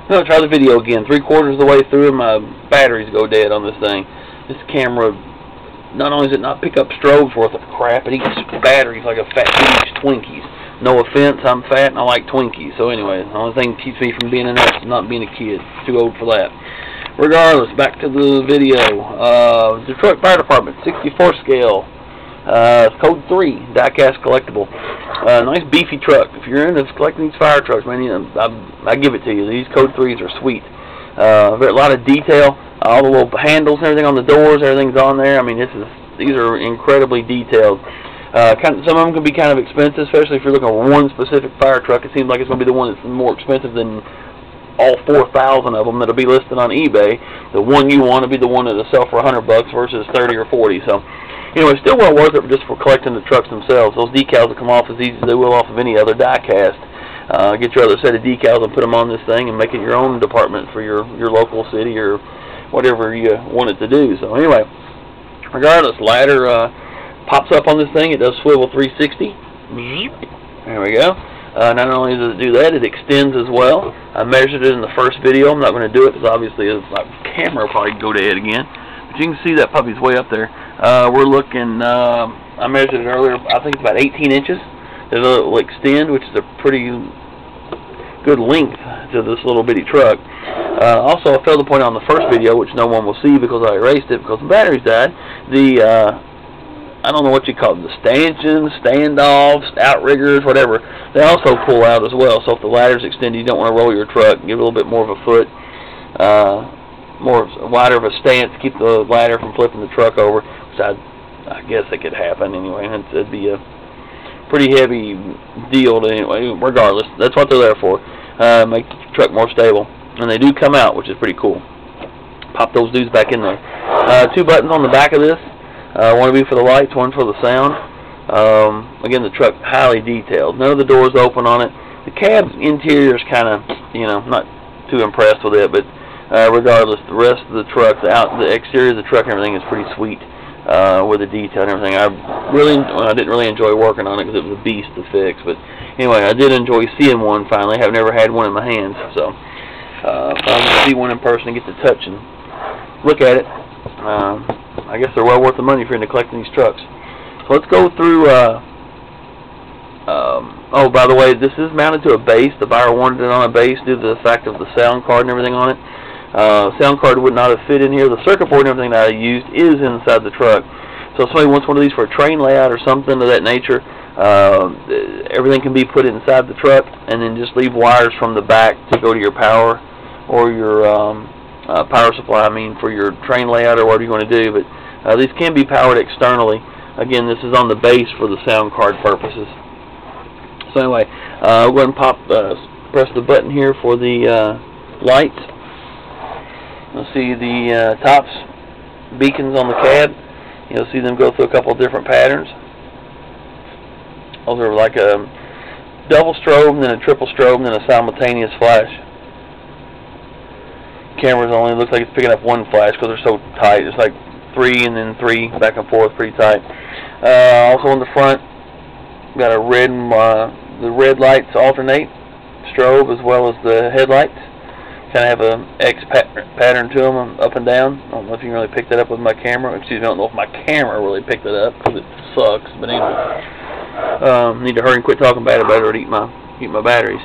I'm gonna try the video again. 3/4 of the way through, and my batteries go dead on this thing. This camera, not only does it not pick up strobes worth of crap, it eats batteries like a fat kid eats Twinkies. No offense, I'm fat and I like Twinkies. So anyway, the only thing that keeps me from being an nurse is not being a kid. Too old for that. Regardless, back to the video. Detroit Fire Department, 64 scale. Code 3, Diecast collectible. Nice beefy truck. If you're into collecting these fire trucks, man, I give it to you. These Code 3s are sweet. A lot of detail. All the little handles and everything on the doors, everything's on there. I mean, these are incredibly detailed. Some of them can be kind of expensive, especially if you're looking at one specific fire truck. It seems like it's going to be the one that's more expensive than all 4,000 of them that'll be listed on eBay. The one you want to be the one that'll sell for $100 versus 30 or 40. So, anyway, still well worth it just for collecting the trucks themselves. Those decals will come off as easy as they will off of any other diecast. Get your other set of decals and put them on this thing and make it your own department for your local city or whatever you want it to do. So anyway, regardless, ladder pops up on this thing. It does swivel 360. There we go. Not only does it do that, it extends as well. I measured it in the first video. I'm not going to do it because obviously my camera will probably go dead again. But you can see that puppy's way up there. We're looking, I measured it earlier, I think it's about 18 inches. It'll extend, which is a pretty good length to this little bitty truck. Also, I failed to point out on the first video, which no one will see because I erased it because the batteries died, I don't know what you call them, the stanchions, standoffs, outriggers, whatever, they also pull out as well. So if the ladder's extended, you don't want to roll your truck, give it a little bit more of a foot, more wider of a stance to keep the ladder from flipping the truck over, which I guess it could happen anyway. It'd be a pretty heavy deal anyway, regardless. That's what they're there for, make the truck more stable. And they do come out, which is pretty cool. Pop those dudes back in there. 2 buttons on the back of this. One will be for the lights, one for the sound. Again, the truck highly detailed. None of the doors open on it. The cab interior is kind of, not too impressed with it, but regardless, the rest of the truck, the exterior of the truck and everything is pretty sweet with the detail and everything. I didn't really enjoy working on it because it was a beast to fix, but anyway, I did enjoy seeing one finally. I've never had one in my hands, so if I'm going to see one in person and get to touch and look at it, I guess they're well worth the money if you're into collecting these trucks. So let's go through, oh, by the way, this is mounted to a base. The buyer wanted it on a base due to the fact of the sound card and everything on it. Sound card would not have fit in here. The circuit board and everything that I used is inside the truck. So if somebody wants one of these for a train layout or something of that nature, everything can be put inside the truck and then just leave wires from the back to go to your power or your power supply, for your train layout or whatever you want to do. But these can be powered externally. Again, this is on the base for the sound card purposes. So anyway, we'll go ahead and press the button here for the lights. You'll see the tops beacons on the cab. You'll see them go through a couple of different patterns. Those are like a double strobe, and then a triple strobe, and then a simultaneous flash. Cameras only looks like it's picking up one flash because they're so tight. It's like 3 and then 3 back and forth, pretty tight. Also in the front, got a red, the red lights alternate strobe as well as the headlights. Kind of have a X pattern to them, up and down. I don't know if you can really pick that up with my camera. Excuse me, I don't know if my camera really picked it up because it sucks. But anyway, need to hurry and quit talking bad about it or eat my batteries.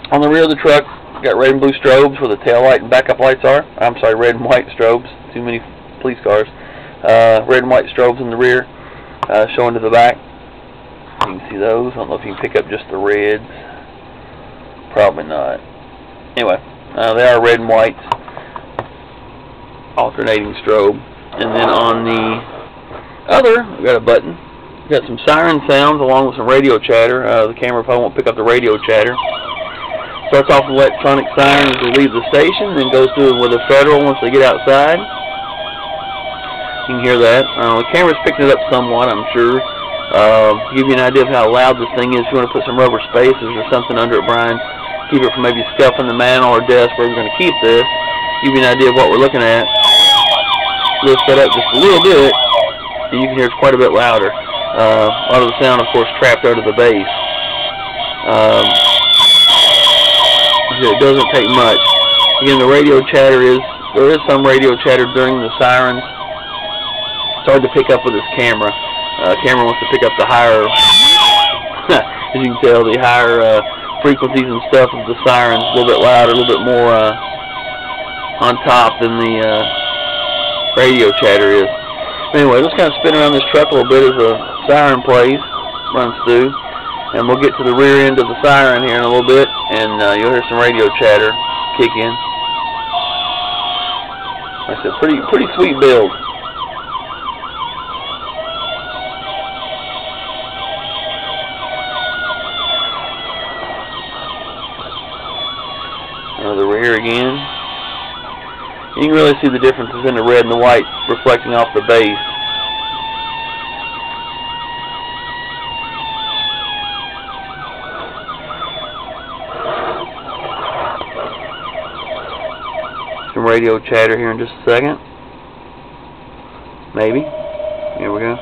On the rear of the truck, got red and blue strobes where the tail light and backup lights are. I'm sorry, red and white strobes. Too many police cars. Red and white strobes in the rear, showing to the back. You can see those. I don't know if you can pick up just the reds. Probably not. Anyway, they are red and white, alternating strobe. And then on the other, we've got a button. We've got some siren sounds along with some radio chatter. The camera probably won't pick up the radio chatter. Starts off with electronic siren as they leave the station, then goes through with a federal once they get outside. You can hear that. The camera's picking it up somewhat, I'm sure. Give you an idea of how loud this thing is. If you want to put some rubber spaces or something under it, Brian, keep it from maybe scuffing the mantle or desk where we're going to keep this. Give you an idea of what we're looking at. Lift that up just a little bit, and you can hear it's quite a bit louder. A lot of the sound, of course, trapped out of the bass. it doesn't take much. Again, the radio chatter there is some radio chatter during the sirens. It's hard to pick up with this camera. Camera wants to pick up the higher, as you can tell, the higher frequencies and stuff of the sirens, a little bit louder, a little bit more on top than the radio chatter is. Anyway, let's kind of spin around this truck a little bit as the siren runs through, and we'll get to the rear end of the siren here in a little bit, and you'll hear some radio chatter kick in. Like I said, pretty sweet build. The rear again. You can really see the differences in the red and the white reflecting off the base. Some radio chatter here in just a second. Maybe. Here we go.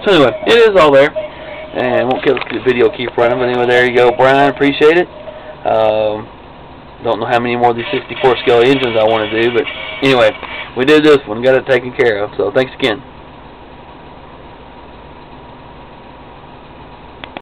So anyway, it is all there, and won't kill the video, keep running, but anyway, there you go, Brian, appreciate it. Don't know how many more of these 64 scale engines I want to do, but anyway, we did this one, got it taken care of, so thanks again.